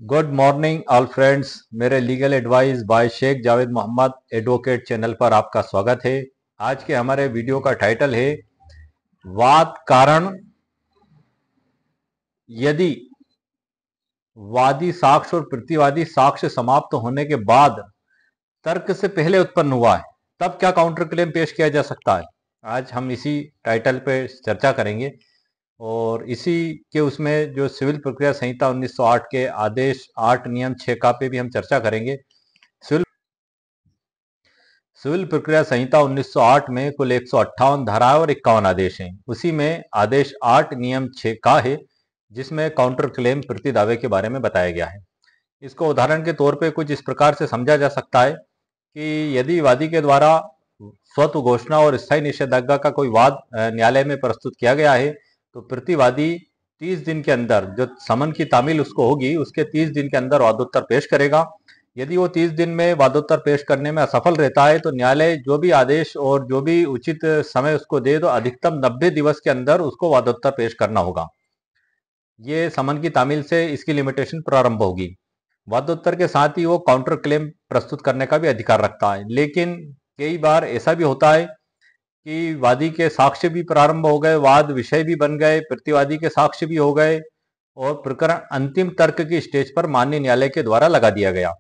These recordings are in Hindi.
Good morning all friends. मेरे legal advice by Sheikh Javed Mohammad advocate channel पर आपका स्वागत है। आज के हमारे वीडियो का टाइटल है वाद कारण यदि वादी साक्ष्य और प्रतिवादी साक्ष्य समाप्त होने के बाद तर्क से पहले उत्पन्न हुआ है तब क्या काउंटर क्लेम पेश किया जा सकता है। आज हम इसी टाइटल पे चर्चा करेंगे और इसी के उसमें जो सिविल प्रक्रिया संहिता 1908 के आदेश 8 नियम 6 का पे भी हम चर्चा करेंगे। सिविल प्रक्रिया संहिता 1908 में कुल 158 धाराएं और 51 आदेश हैं। उसी में आदेश 8 नियम 6 का है जिसमें काउंटर क्लेम प्रति दावे के बारे में बताया गया है। इसको उदाहरण के तौर पे कुछ इस प्रकार से समझा जा सकता है कि यदि वादी के द्वारा स्वतः घोषणा और स्थायी निषेधाज्ञा का कोई वाद न्यायालय में प्रस्तुत किया गया है तो प्रतिवादी 30 दिन के अंदर जो समन की तामील उसको होगी उसके 30 दिन के अंदर वादोत्तर पेश करेगा। यदि वो 30 दिन में वादोत्तर पेश करने में असफल रहता है तो न्यायालय जो भी आदेश और जो भी उचित समय उसको दे तो अधिकतम 90 दिवस के अंदर उसको वादोत्तर पेश करना होगा। ये समन की तामील से इसकी लिमिटेशन प्रारंभ होगी। वादोत्तर के साथ ही वो काउंटर क्लेम प्रस्तुत करने का भी अधिकार रखता है। लेकिन कई बार ऐसा भी होता है कि वादी के साक्ष्य भी प्रारंभ हो गए, वाद विषय भी बन गए, प्रतिवादी के साक्ष्य भी हो गए और प्रकरण अंतिम तर्क की स्टेज पर माननीय न्यायालय के द्वारा लगा दिया गया।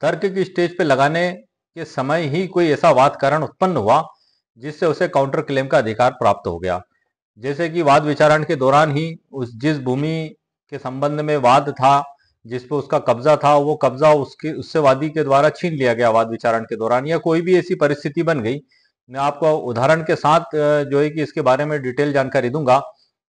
तर्क की स्टेज पे लगाने के समय ही कोई ऐसा वाद कारण उत्पन्न हुआ जिससे उसे काउंटर क्लेम का अधिकार प्राप्त हो गया। जैसे कि वाद विचारण के दौरान ही जिस भूमि के संबंध में वाद था, जिस पे उसका कब्जा था, वो कब्जा उससे वादी के द्वारा छीन लिया गया वाद विचारण के दौरान, या कोई भी ऐसी परिस्थिति बन गई। मैं आपको उदाहरण के साथ जो है कि इसके बारे में डिटेल जानकारी दूंगा।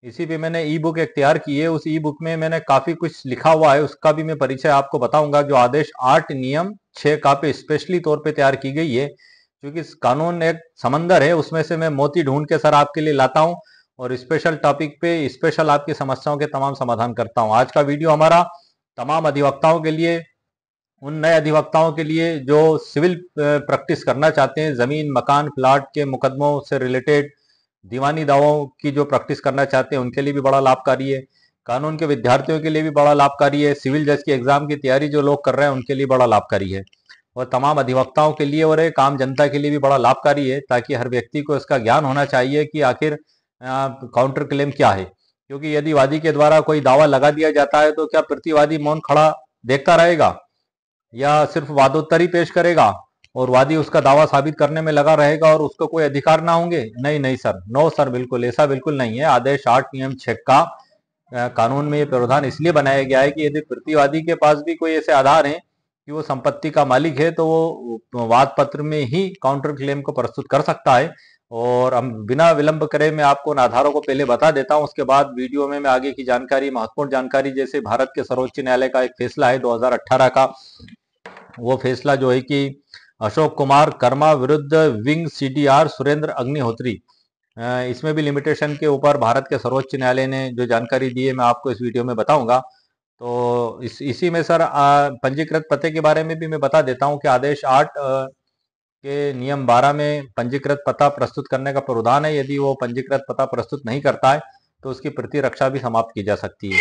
इसी पे मैंने ई बुक एक तैयार की है। उस ई बुक में मैंने काफी कुछ लिखा हुआ है, उसका भी मैं परिचय आपको बताऊंगा। जो आदेश 8 नियम 6 का पे स्पेशली तौर पे तैयार की गई है, क्योंकि कानून एक समंदर है, उसमें से मैं मोती ढूंढ के सर आपके लिए लाता हूं और स्पेशल टॉपिक पे स्पेशल आपकी समस्याओं के तमाम समाधान करता हूं। आज का वीडियो हमारा तमाम अधिवक्ताओं के लिए, उन नए अधिवक्ताओं के लिए जो सिविल प्रैक्टिस करना चाहते हैं, जमीन मकान प्लाट के मुकदमों से रिलेटेड दीवानी दावों की जो प्रैक्टिस करना चाहते हैं उनके लिए भी बड़ा लाभकारी है। कानून के विद्यार्थियों के लिए भी बड़ा लाभकारी है। सिविल जज की एग्जाम की तैयारी जो लोग कर रहे हैं उनके लिए बड़ा लाभकारी है और तमाम अधिवक्ताओं के लिए और एक आम जनता के लिए भी बड़ा लाभकारी है, ताकि हर व्यक्ति को इसका ज्ञान होना चाहिए कि आखिर काउंटर क्लेम क्या है। क्योंकि यदि वादी के द्वारा कोई दावा लगा दिया जाता है तो क्या प्रतिवादी मौन खड़ा देखता रहेगा या सिर्फ वादोत्तर ही पेश करेगा और वादी उसका दावा साबित करने में लगा रहेगा और उसको कोई अधिकार ना होंगे? नहीं नहीं सर, नो सर, बिल्कुल ऐसा बिल्कुल नहीं है। आदेश 8 नियम 6 का कानून में ये प्रावधान इसलिए बनाया गया है कि यदि प्रतिवादी के पास भी कोई ऐसे आधार हैं कि वो संपत्ति का मालिक है तो वो वाद पत्र में ही काउंटर क्लेम को प्रस्तुत कर सकता है। और हम बिना विलंब करे मैं आपको उन आधारों को पहले बता देता हूं, उसके बाद वीडियो में मैं आगे की जानकारी, महत्वपूर्ण जानकारी, जैसे भारत के सर्वोच्च न्यायालय का एक फैसला है 2018 का, वो फैसला जो है कि अशोक कुमार कर्मा विरुद्ध विंग सीडीआर सुरेंद्र अग्निहोत्री, इसमें भी लिमिटेशन के ऊपर भारत के सर्वोच्च न्यायालय ने जो जानकारी दी है मैं आपको इस वीडियो में बताऊंगा। तो इसी में सर पंजीकृत पते के बारे में भी मैं बता देता हूं कि आदेश 8 के नियम 12 में पंजीकृत पता प्रस्तुत करने का प्रावधान है। यदि वो पंजीकृत पता प्रस्तुत नहीं करता है तो उसकी प्रतिरक्षा भी समाप्त की जा सकती है।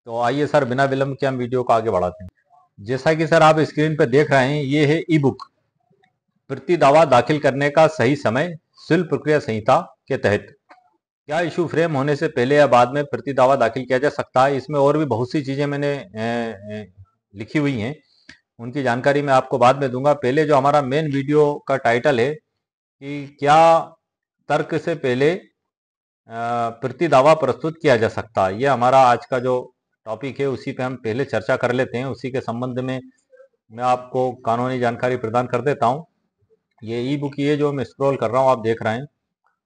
तो आइए सर बिना विलंब के हम वीडियो को आगे बढ़ाते हैं। जैसा कि सर आप स्क्रीन पर देख रहे हैं, ये है ई बुक प्रति दावा दाखिल करने का सही समय सिविल प्रक्रिया संहिता के तहत। क्या इशू फ्रेम होने से पहले या बाद में प्रति दावा दाखिल किया जा सकता है? इसमें और भी बहुत सी चीजें मैंने लिखी हुई हैं, उनकी जानकारी मैं आपको बाद में दूंगा। पहले जो हमारा मेन वीडियो का टाइटल है कि क्या तर्क से पहले प्रति दावा प्रस्तुत किया जा सकता है, ये हमारा आज का जो टॉपिक है, उसी पे हम पहले चर्चा कर लेते हैं। उसी के संबंध में मैं आपको कानूनी जानकारी प्रदान कर देता हूं। ये ई बुक ये जो मैं स्क्रॉल कर रहा हूं आप देख रहे हैं,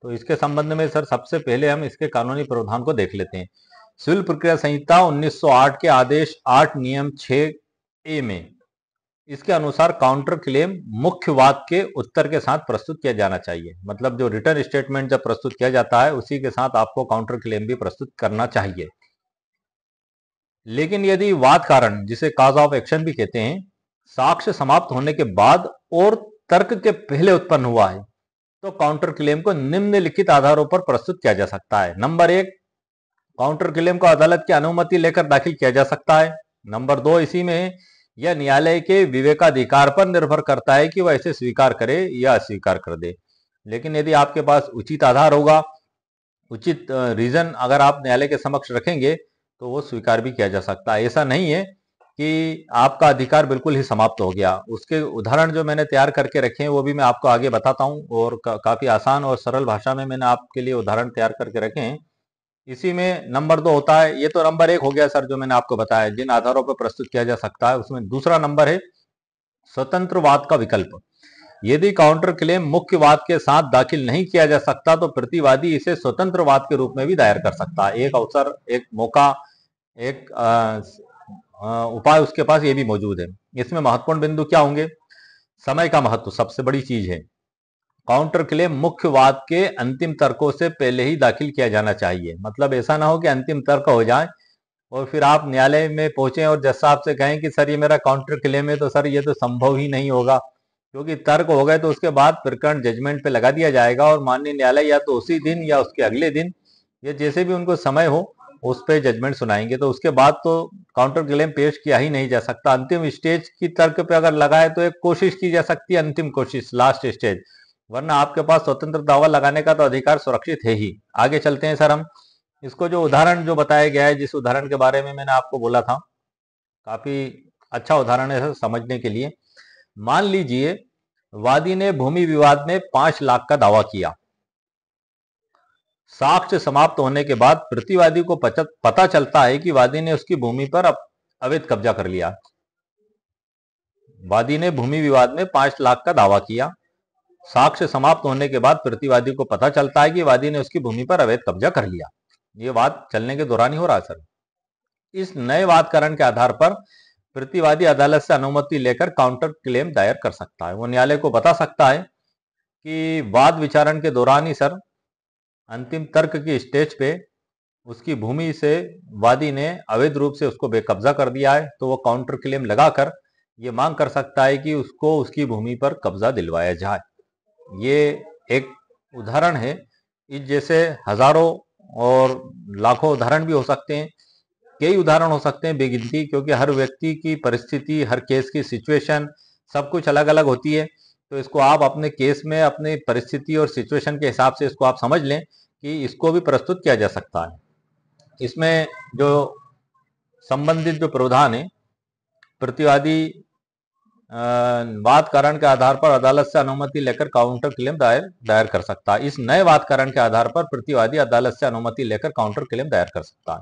तो इसके संबंध में सर सबसे पहले हम इसके कानूनी प्रावधान को देख लेते हैं। सिविल प्रक्रिया संहिता 1908 के आदेश 8 नियम 6 ए में इसके अनुसार काउंटर क्लेम मुख्य वाद के उत्तर के साथ प्रस्तुत किया जाना चाहिए। मतलब जो रिटर्न स्टेटमेंट जब प्रस्तुत किया जाता है उसी के साथ आपको काउंटर क्लेम भी प्रस्तुत करना चाहिए। लेकिन यदि वाद कारण, जिसे काज ऑफ एक्शन भी कहते हैं, साक्ष्य समाप्त होने के बाद और तर्क के पहले उत्पन्न हुआ है तो काउंटर क्लेम को निम्नलिखित आधारों पर प्रस्तुत किया जा सकता है। नंबर 1, काउंटर क्लेम को अदालत की अनुमति लेकर दाखिल किया जा सकता है। नंबर 2, इसी में यह न्यायालय के विवेकाधिकार पर निर्भर करता है कि वह इसे स्वीकार करे या अस्वीकार कर दे। लेकिन यदि आपके पास उचित आधार होगा, उचित रीजन अगर आप न्यायालय के समक्ष रखेंगे तो वो स्वीकार भी किया जा सकता है। ऐसा नहीं है कि आपका अधिकार बिल्कुल ही समाप्त हो गया। उसके उदाहरण जो मैंने तैयार करके रखे हैं वो भी मैं आपको आगे बताता हूँ, और काफी आसान और सरल भाषा में मैंने आपके लिए उदाहरण तैयार करके रखे हैं। इसी में नंबर 2 होता है, ये तो नंबर 1 हो गया सर जो मैंने आपको बताया जिन आधारों पर प्रस्तुत किया जा सकता है। उसमें दूसरा नंबर है स्वतंत्रवाद का विकल्प। यदि काउंटर क्लेम मुख्य वाद के साथ दाखिल नहीं किया जा सकता तो प्रतिवादी इसे स्वतंत्र वाद के रूप में भी दायर कर सकता है। एक अवसर, एक मौका, एक उपाय उसके पास ये भी मौजूद है। इसमें महत्वपूर्ण बिंदु क्या होंगे? समय का महत्व सबसे बड़ी चीज है। काउंटर क्लेम मुख्य वाद के अंतिम तर्कों से पहले ही दाखिल किया जाना चाहिए। मतलब ऐसा ना हो कि अंतिम तर्क हो जाए और फिर आप न्यायालय में पहुंचे और जज साहब से कहें कि सर ये मेरा काउंटर क्लेम है, तो सर ये तो संभव ही नहीं होगा, क्योंकि तर्क हो गए तो उसके बाद प्रकरण जजमेंट पे लगा दिया जाएगा और माननीय न्यायालय या तो उसी दिन या उसके अगले दिन या जैसे भी उनको समय हो उस पे जजमेंट सुनाएंगे। तो उसके बाद तो काउंटर क्लेम पेश किया ही नहीं जा सकता। अंतिम स्टेज की तर्क पे अगर लगाए तो एक कोशिश की जा सकती है, अंतिम कोशिश, लास्ट स्टेज, वरना आपके पास स्वतंत्र दावा लगाने का तो अधिकार सुरक्षित है ही। आगे चलते हैं सर हम। इसको जो उदाहरण जो बताया गया है, जिस उदाहरण के बारे में मैंने आपको बोला था, काफी अच्छा उदाहरण है समझने के लिए। मान लीजिए वादी ने भूमि विवाद में 5 लाख का दावा किया। साक्ष्य समाप्त होने के बाद प्रतिवादी को पता चलता है कि वादी ने उसकी भूमि पर अवैध कब्जा कर लिया। वादी ने भूमि विवाद में 5 लाख का दावा किया। साक्ष्य समाप्त होने के बाद प्रतिवादी को पता चलता है कि वादी ने उसकी भूमि पर अवैध कब्जा कर लिया। ये वाद चलने के दौरान ही हो रहा है सर। इस नए वादकरण के आधार पर प्रतिवादी अदालत से अनुमति लेकर काउंटर क्लेम दायर कर सकता है। वो न्यायालय को बता सकता है कि वाद विचारण के दौरान ही सर, अंतिम तर्क की स्टेज पे उसकी भूमि से वादी ने अवैध रूप से उसको बेकब्जा कर दिया है, तो वो काउंटर क्लेम लगाकर ये मांग कर सकता है कि उसको उसकी भूमि पर कब्जा दिलवाया जाए। ये एक उदाहरण है। इस जैसे हजारों और लाखों उदाहरण भी हो सकते हैं, कई उदाहरण हो सकते हैं बेगिनती, क्योंकि हर व्यक्ति की परिस्थिति, हर केस की सिचुएशन सब कुछ अलग अलग होती है। तो इसको आप अपने केस में अपनी परिस्थिति और सिचुएशन के हिसाब से इसको आप समझ लें कि इसको भी प्रस्तुत किया जा सकता है। इसमें जो संबंधित जो प्रावधान है, प्रतिवादी वाद कारण के आधार पर अदालत से अनुमति लेकर काउंटर क्लेम दायर कर सकता है। इस नए वाद कारण के आधार पर प्रतिवादी अदालत से अनुमति लेकर काउंटर क्लेम दायर कर सकता है।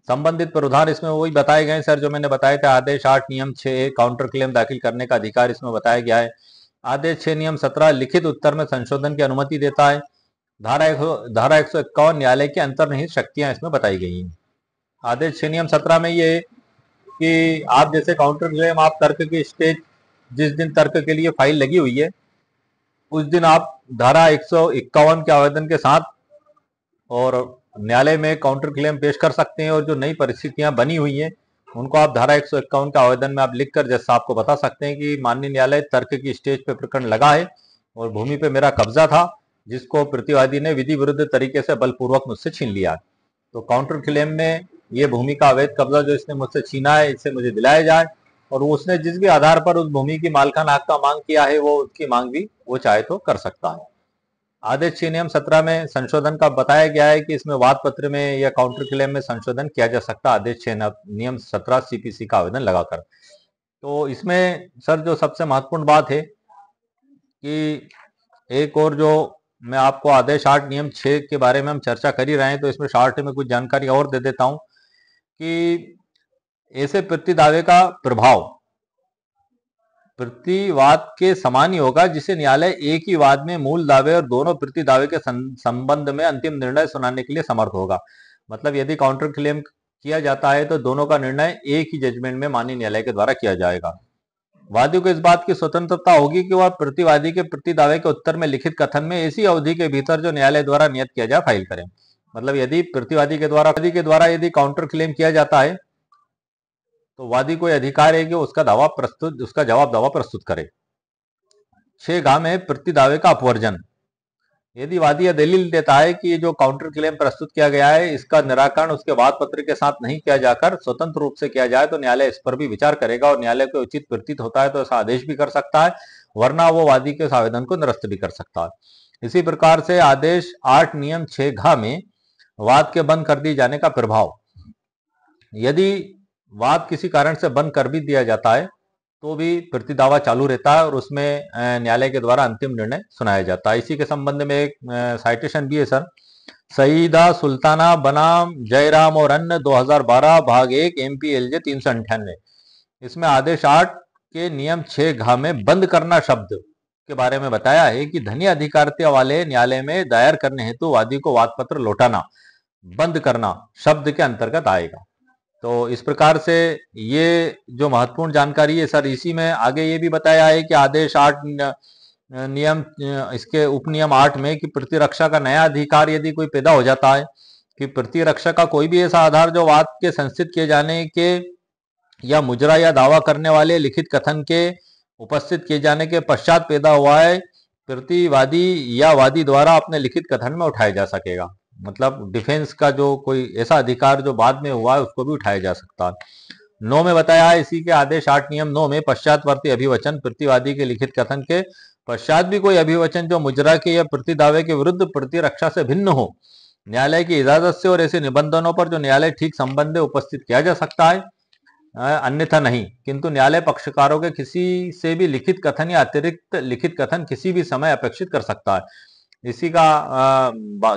संबंधित प्रावधान इसमें वही बताए गए सर जो मैंने बताया था। आदेश 8 नियम 6 काउंटर क्लेम दाखिल करने का अधिकार इसमें बताया गया है। आदेश 6 नियम 17 लिखित उत्तर में संशोधन की अनुमति देता है। धारा 151 न्यायालय की अंतर्निहित शक्तियां इसमें बताई गई हैं। आदेश 6 नियम 17 में ये कि आप जैसे काउंटर क्लेम, आप तर्क की स्टेज, जिस दिन तर्क के लिए फाइल लगी हुई है उस दिन आप धारा 151 के आवेदन के साथ और न्यायालय में काउंटर क्लेम पेश कर सकते हैं। और जो नई परिस्थितियां बनी हुई हैं उनको आप धारा 151 के आवेदन में आप लिखकर जज साहब को बता सकते हैं कि माननीय न्यायालय, तर्क की स्टेज पे प्रकरण लगा है और भूमि पे मेरा कब्जा था जिसको प्रतिवादी ने विधि विरुद्ध तरीके से बलपूर्वक मुझसे छीन लिया। तो काउंटर क्लेम में ये भूमि का अवैध कब्जा जो इसने मुझसे छीना है इससे मुझे दिलाया जाए, और उसने जिस भी आधार पर उस भूमि की मालकाना हक का मांग किया है वो उसकी मांग भी वो चाहे तो कर सकता है। आदेश 6 नियम 17 में संशोधन का बताया गया है कि इसमें वाद पत्र में या काउंटर क्लेम में संशोधन किया जा सकता है आदेश 6 नियम 17 सीपीसी का आवेदन लगाकर। तो इसमें सर जो सबसे महत्वपूर्ण बात है कि एक और जो मैं आपको आदेश 8 नियम 6 के बारे में हम चर्चा कर ही रहे हैं, तो इसमें शॉर्ट में कुछ जानकारी और दे देता हूं कि ऐसे प्रति दावे का प्रभाव प्रतिवाद के समान ही होगा जिसे न्यायालय एक ही वाद में मूल दावे और दोनों प्रति दावे के संबंध में अंतिम निर्णय सुनाने के लिए समर्थ होगा। मतलब यदि काउंटर क्लेम किया जाता है तो दोनों का निर्णय एक ही जजमेंट में माननीय न्यायालय के द्वारा किया जाएगा। वादी को इस बात की स्वतंत्रता होगी कि वह प्रतिवादी के प्रति दावे के उत्तर में लिखित कथन में ऐसी अवधि के भीतर जो न्यायालय द्वारा नियत किया जाए फाइल करें। मतलब यदि प्रतिवादी के द्वारा यदि काउंटर क्लेम किया जाता है तो वादी को अधिकार है कि उसका जवाब दावा प्रस्तुत करे। 6 में प्रति दावे का अपवर्जन। यदि वादी यह दलील देता है कि ये जो काउंटर क्लेम प्रस्तुत किया गया है इसका निराकरण उसके वाद पत्र के साथ नहीं किया जाकर स्वतंत्र रूप से किया जाए तो न्यायालय इस पर भी विचार करेगा और न्यायालय को उचित प्रतीत होता है तो ऐसा आदेश भी कर सकता है, वरना वो वादी के उस आवेदन को निरस्त भी कर सकता है। इसी प्रकार से आदेश 8 नियम 6 घ में वाद के बंद कर दिए जाने का प्रभाव, यदि वाद किसी कारण से बंद कर भी दिया जाता है तो भी प्रतिदावा चालू रहता है और उसमें न्यायालय के द्वारा अंतिम निर्णय सुनाया जाता है। इसी के संबंध में एक साइटेशन भी है सर, सईदा सुल्ताना बनाम जयराम और अन्य 2012 भाग 1 MPLJ 398। इसमें आदेश 8 के नियम 6 घ में बंद करना शब्द के बारे में बताया है कि धनी अधिकारिता वाले न्यायालय में दायर करने हेतु वादी को वाद पत्र लौटाना बंद करना शब्द के अंतर्गत आएगा। तो इस प्रकार से ये जो महत्वपूर्ण जानकारी है सर, इसी में आगे ये भी बताया है कि आदेश 8 नियम इसके उपनियम 8 में कि प्रतिरक्षा का नया अधिकार यदि कोई पैदा हो जाता है कि प्रतिरक्षा का कोई भी ऐसा आधार जो वाद के संस्थित किए जाने के या मुजरा या दावा करने वाले लिखित कथन के उपस्थित किए जाने के पश्चात पैदा हुआ है, प्रतिवादी या वादी द्वारा अपने लिखित कथन में उठाया जा सकेगा। मतलब डिफेंस का जो कोई ऐसा अधिकार जो बाद में हुआ है उसको भी उठाया जा सकता है। 9 में बताया है इसी के आदेश 8 नियम 9 में पश्चातवर्ती अभिवचन प्रतिवादी के लिखित कथन के पश्चात भी कोई अभिवचन जो मुजरा के या प्रतिदावे के विरुद्ध प्रतिरक्षा से भिन्न हो, न्यायालय की इजाजत से और ऐसे निबंधनों पर जो न्यायालय ठीक संबंध उपस्थित किया जा सकता है, अन्यथा नहीं। किंतु न्यायालय पक्षकारों के किसी से भी लिखित कथन या अतिरिक्त लिखित कथन किसी भी समय अपेक्षित कर सकता है। इसी का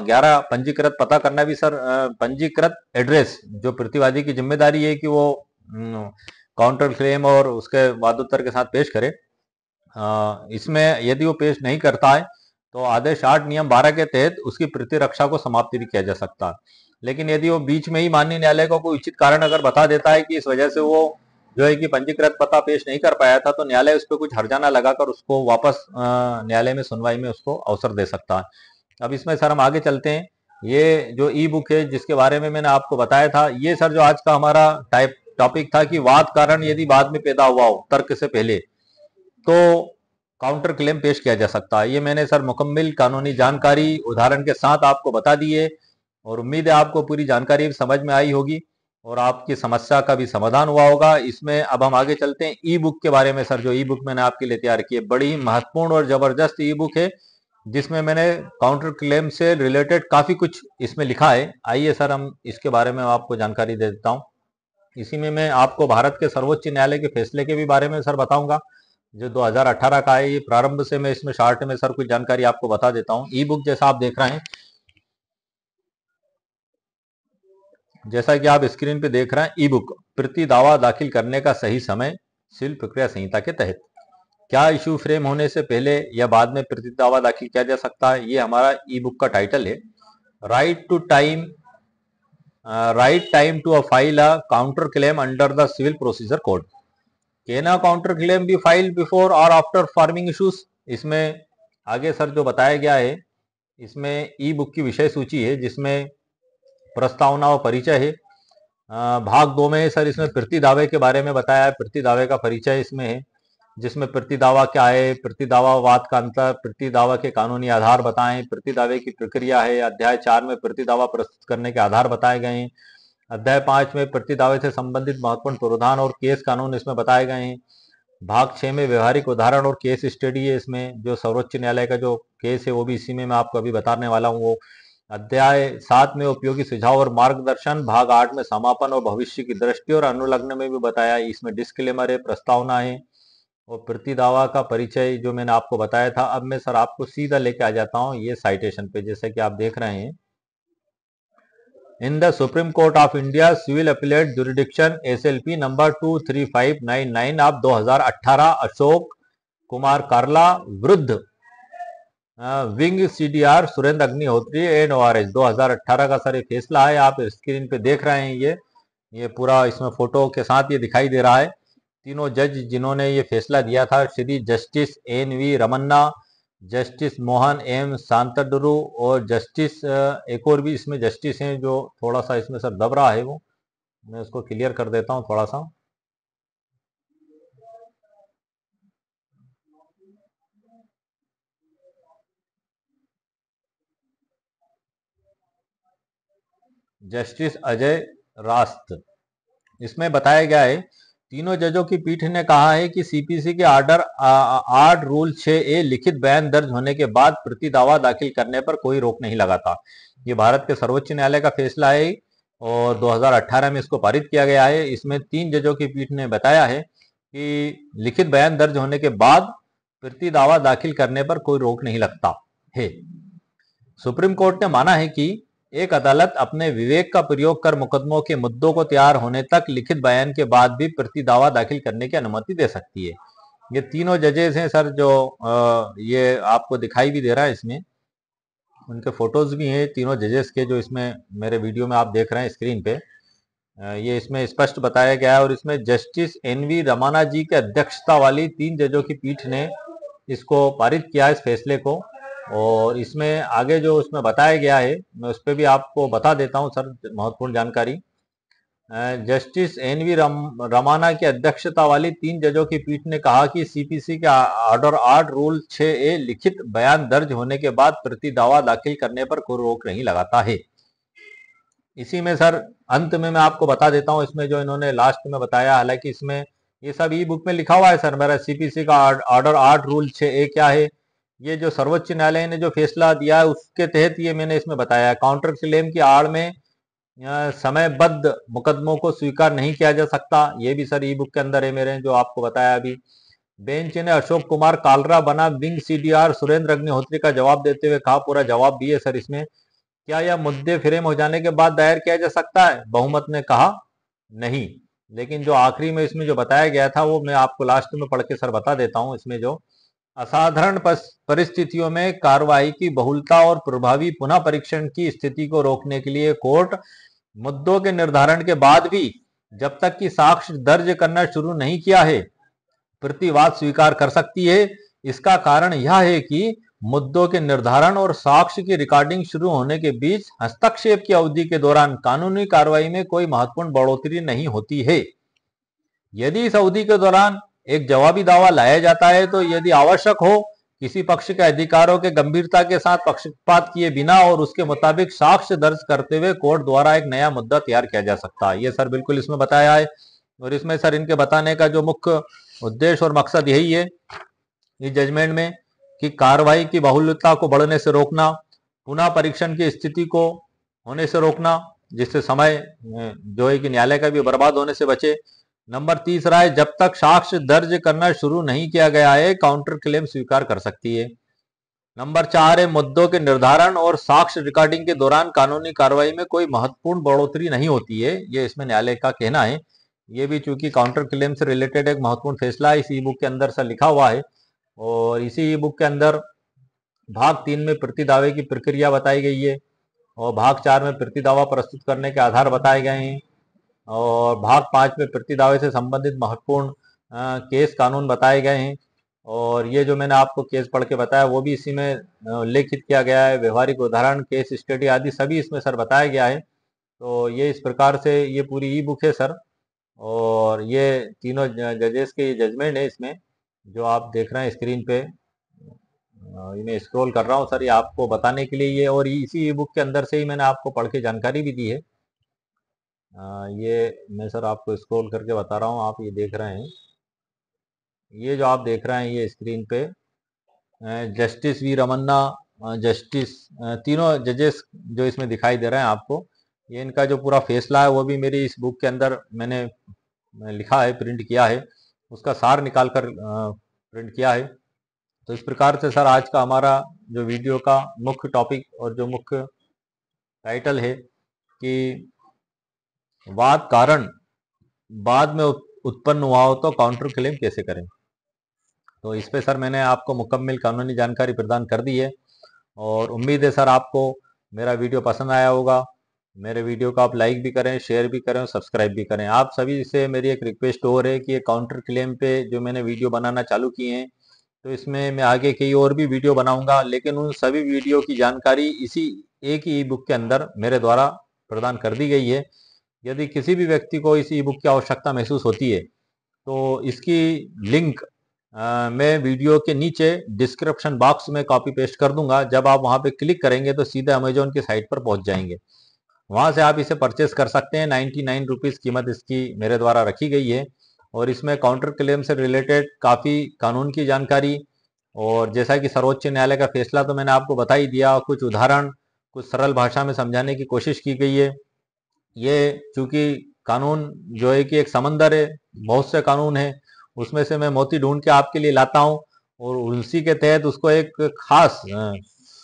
11 पंजीकृत पता करना भी सर, पंजीकृत एड्रेस जो प्रतिवादी की जिम्मेदारी है कि वो काउंटर क्लेम और उसके वादोत्तर के साथ पेश करे। इसमें यदि वो पेश नहीं करता है तो आदेश 8 नियम 12 के तहत उसकी प्रतिरक्षा को समाप्ति भी किया जा सकता है। लेकिन यदि वो बीच में ही माननीय न्यायालय को कोई उचित कारण अगर बता देता है कि इस वजह से वो जो है कि पंजीकृत पता पेश नहीं कर पाया था, तो न्यायालय उस पर कुछ हर्जाना लगाकर उसको वापस न्यायालय में सुनवाई में उसको अवसर दे सकता है। अब इसमें सर हम आगे चलते हैं। ये जो ई बुक है जिसके बारे में मैंने आपको बताया था, ये सर जो आज का हमारा टॉपिक था कि वाद कारण यदि बाद में पैदा हुआ हो तर्क से पहले तो काउंटर क्लेम पेश किया जा सकता है। ये मैंने सर मुकम्मल कानूनी जानकारी उदाहरण के साथ आपको बता दी है और उम्मीद है आपको पूरी जानकारी समझ में आई होगी और आपकी समस्या का भी समाधान हुआ होगा। इसमें अब हम आगे चलते हैं ई बुक के बारे में। सर जो ई बुक मैंने आपके लिए तैयार की है बड़ी ही महत्वपूर्ण और जबरदस्त ई बुक है जिसमें मैंने काउंटर क्लेम से रिलेटेड काफी कुछ इसमें लिखा है। आइए सर हम इसके बारे में आपको जानकारी दे देता हूँ। इसी में मैं आपको भारत के सर्वोच्च न्यायालय के फैसले के भी बारे में सर बताऊंगा जो 2018 का है। ये प्रारंभ से मैं इसमें शॉर्ट में सर कुछ जानकारी आपको बता देता हूँ। ई बुक जैसा आप देख रहे हैं, जैसा कि आप स्क्रीन पे देख रहे हैं, ई बुक प्रति दावा दाखिल करने का सही समय सिविल प्रक्रिया संहिता के तहत क्या इशू फ्रेम होने से पहले या बाद में प्रति दावा दाखिल किया जा सकता है, ये हमारा ई बुक का टाइटल है। Right time to file a counter claim under the civil procedure code. Can a counter claim be file before और आफ्टर फार्मिंग इशूज। इसमें आगे सर जो बताया गया है, इसमें ई बुक की विषय सूची है जिसमें प्रस्तावना और परिचय है। भाग 2 में सर इसमें प्रति दावे के बारे में बताया है, प्रति दावे का परिचय इसमें है जिसमें प्रति दावा क्या है, प्रति दावा वाद का अंतर, प्रति दावा के कानूनी आधार बताएं, प्रति दावे की प्रक्रिया है। अध्याय 4 में प्रति दावा प्रस्तुत करने के आधार बताए गए हैं। अध्याय 5 में प्रति दावे से संबंधित महत्वपूर्ण प्रावधान और केस कानून इसमें बताए गए हैं। भाग 6 में व्यवहारिक उदाहरण और केस स्टडी है, इसमें जो सर्वोच्च न्यायालय का जो केस है वो भी इसी में मैं आपको अभी बताने वाला हूँ वो। अध्याय 7 में उपयोगी सुझाव और मार्गदर्शन। भाग 8 में समापन और भविष्य की दृष्टि और अनुलग्न में भी बताया। इसमें डिस्क्लेमर है, प्रस्तावना है और प्रति दावा का परिचय जो मैंने आपको बताया था। अब मैं सर आपको सीधा लेके आ जाता हूँ ये साइटेशन पे, जैसे कि आप देख रहे हैं। In the supreme court of India civil appellate jurisdiction SLP number 23599 of 2018 Ashok Kumar Karla विरुद्ध wing CDR Surendra Agnihotri and ORS 2018 का सर ये फैसला है। आप स्क्रीन पे देख रहे हैं, ये पूरा इसमें फोटो के साथ ये दिखाई दे रहा है। तीनों जज जिन्होंने ये फैसला दिया था, Shri justice NV Ramana, justice Mohan M Shantanagoudar और जस्टिस एक और भी इसमें जस्टिस हैं जो थोड़ा सा इसमें सर दब रहा है, वो मैं उसको क्लियर कर देता हूँ थोड़ा सा। जस्टिस अजय रास्त। इसमें बताया गया है, तीनों जजों की पीठ ने कहा है कि सीपीसी के ऑर्डर 8 रूल 6A लिखित बयान दर्ज होने के बाद प्रति दावा दाखिल करने पर कोई रोक नहीं लगाता। ये भारत के सर्वोच्च न्यायालय का फैसला है और 2018 में इसको पारित किया गया है। इसमें 3 जजों की पीठ ने बताया है कि लिखित बयान दर्ज होने के बाद प्रति दावा दाखिल करने पर कोई रोक नहीं लगता है। सुप्रीम कोर्ट ने माना है कि एक अदालत अपने विवेक का प्रयोग कर मुकदमों के मुद्दों को तैयार होने तक लिखित बयान के बाद भी प्रति दावा दाखिल करने की अनुमति दे सकती है। ये तीनों जजेस हैं सर, जो ये आपको दिखाई भी दे रहा है, इसमें उनके फोटोज भी हैं तीनों जजेस के, जो इसमें मेरे वीडियो में आप देख रहे हैं स्क्रीन पे। ये इसमें स्पष्ट बताया गया है और इसमें जस्टिस एनवी रमाना जी की अध्यक्षता वाली 3 जजों की पीठ ने इसको पारित किया इस फैसले को। और इसमें आगे जो उसमें बताया गया है, मैं उस पर भी आपको बता देता हूं सर, महत्वपूर्ण जानकारी। जस्टिस एनवी रमाना की अध्यक्षता वाली 3 जजों की पीठ ने कहा कि सीपीसी के ऑर्डर 8 रूल 6A लिखित बयान दर्ज होने के बाद प्रति दावा दाखिल करने पर कोई रोक नहीं लगाता है। इसी में सर अंत में मैं आपको बता देता हूं, इसमें जो इन्होंने लास्ट में बताया, हालांकि इसमें ये सब ई बुक में लिखा हुआ है सर, मेरा सीपीसी का ऑर्डर 8 रूल 6A क्या है, ये जो सर्वोच्च न्यायालय ने जो फैसला दिया है उसके तहत ये मैंने इसमें बताया है। काउंटर क्लेम की आड़ में समयबद्ध मुकदमों को स्वीकार नहीं किया जा सकता, ये भी सर ई बुक के अंदर है मेरे, जो आपको बताया अभी। बेंच ने अशोक कुमार कालरा बना विंग सीडीआर सुरेंद्र अग्निहोत्री का जवाब देते हुए कहा, पूरा जवाब भी है सर इसमें, क्या यह मुद्दे फ्रेम हो जाने के बाद दायर किया जा सकता है? बहुमत ने कहा नहीं। लेकिन जो आखिरी में इसमें जो बताया गया था वो मैं आपको लास्ट में पढ़ के सर बता देता हूं। इसमें जो असाधारण परिस्थितियों में कार्रवाई की बहुलता और प्रभावी पुनः परीक्षण की स्थिति को रोकने के लिए कोर्ट मुद्दों के निर्धारण के बाद भी जब तक कि साक्ष्य दर्ज करना शुरू नहीं किया है प्रतिवाद स्वीकार कर सकती है। इसका कारण यह है कि मुद्दों के निर्धारण और साक्ष्य की रिकॉर्डिंग शुरू होने के बीच हस्तक्षेप की अवधि के दौरान कानूनी कार्रवाई में कोई महत्वपूर्ण बढ़ोतरी नहीं होती है। यदि इस अवधि के दौरान एक जवाबी दावा लाया जाता है तो यदि आवश्यक हो किसी पक्ष के अधिकारों के गंभीरता के साथ पक्षपात किए बिना और उसके मुताबिक साक्ष्य दर्ज करते हुए कोर्ट द्वारा एक नया मुद्दा तैयार किया जा सकता है। ये सर बिल्कुल इसमें बताया है और इसमें सर इनके बताने का जो मुख्य उद्देश्य और मकसद यही है इस जजमेंट में कि कार्रवाई की बहुलता को बढ़ने से रोकना, पुनः परीक्षण की स्थिति को होने से रोकना जिससे समय जो है कि न्यायालय का भी बर्बाद होने से बचे। नंबर 3 है, जब तक साक्ष्य दर्ज करना शुरू नहीं किया गया है काउंटर क्लेम स्वीकार कर सकती है। नंबर 4 है, मुद्दों के निर्धारण और साक्ष्य रिकॉर्डिंग के दौरान कानूनी कार्रवाई में कोई महत्वपूर्ण बढ़ोतरी नहीं होती है, ये इसमें न्यायालय का कहना है। ये भी चूंकि काउंटर क्लेम से रिलेटेड एक महत्वपूर्ण फैसला इस ई बुक के अंदर से लिखा हुआ है और इसी ई बुक के अंदर भाग 3 में प्रति दावे की प्रक्रिया बताई गई है और भाग 4 में प्रति दावा प्रस्तुत करने के आधार बताए गए हैं और भाग 5 में प्रति दावे से संबंधित महत्वपूर्ण केस कानून बताए गए हैं। और ये जो मैंने आपको केस पढ़ के बताया वो भी इसी में उल्लेखित किया गया है, व्यवहारिक उदाहरण, केस स्टडी आदि सभी इसमें सर बताया गया है। तो ये इस प्रकार से ये पूरी ई बुक है सर और ये तीनों जजेस के जजमेंट है इसमें जो आप देख रहे हैं स्क्रीन पे। मैं स्क्रॉल कर रहा हूँ सर ये आपको बताने के लिए ये, और इसी ई बुक के अंदर से ही मैंने आपको पढ़ के जानकारी भी दी है। ये मैं सर आपको स्क्रॉल करके बता रहा हूँ, आप ये देख रहे हैं, ये जो आप देख रहे हैं ये स्क्रीन पे जस्टिस वी रमन्ना, जस्टिस तीनों जजेस जो इसमें दिखाई दे रहे हैं आपको, ये इनका जो पूरा फैसला है वो भी मेरी इस बुक के अंदर मैंने लिखा है, प्रिंट किया है, उसका सार निकाल कर प्रिंट किया है। तो इस प्रकार से सर आज का हमारा जो वीडियो का मुख्य टॉपिक और जो मुख्य टाइटल है कि वाद कारण बाद में उत्पन्न हुआ हो तो काउंटर क्लेम कैसे करें। तो इस पे सर मैंने आपको मुकम्मल कानूनी जानकारी प्रदान कर दी है और उम्मीद है सर आपको मेरा वीडियो पसंद आया होगा। मेरे वीडियो को आप लाइक भी करें, शेयर भी करें और सब्सक्राइब भी करें। आप सभी से मेरी एक रिक्वेस्ट और है कि ये काउंटर क्लेम पे जो मैंने वीडियो बनाना चालू किए हैं तो इसमें मैं आगे कई और भी वीडियो बनाऊंगा, लेकिन उन सभी वीडियो की जानकारी इसी एक ही ई बुक के अंदर मेरे द्वारा प्रदान कर दी गई है। यदि किसी भी व्यक्ति को इस ई बुक की आवश्यकता महसूस होती है तो इसकी लिंक मैं वीडियो के नीचे डिस्क्रिप्शन बॉक्स में कॉपी पेस्ट कर दूंगा। जब आप वहां पे क्लिक करेंगे तो सीधे अमेजोन की साइट पर पहुंच जाएंगे। वहां से आप इसे परचेस कर सकते हैं। 99 रुपीज़ कीमत इसकी मेरे द्वारा रखी गई है। और इसमें काउंटर क्लेम से रिलेटेड काफ़ी कानून की जानकारी, और जैसा कि सर्वोच्च न्यायालय का फैसला तो मैंने आपको बता ही दिया, कुछ उदाहरण कुछ सरल भाषा में समझाने की कोशिश की गई है। ये चूंकि कानून जो है कि एक समंदर है, बहुत से कानून है, उसमें से मैं मोती ढूंढ के आपके लिए लाता हूँ और उसी के तहत उसको एक खास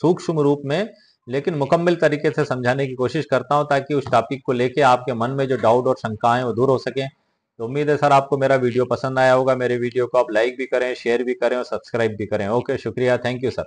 सूक्ष्म रूप में लेकिन मुकम्मल तरीके से समझाने की कोशिश करता हूँ, ताकि उस टॉपिक को लेके आपके मन में जो डाउट और शंकाएं वो दूर हो सकें। तो उम्मीद है सर आपको मेरा वीडियो पसंद आया होगा। मेरे वीडियो को आप लाइक भी करें, शेयर भी करें और सब्सक्राइब भी करें। ओके, शुक्रिया, थैंक यू सर।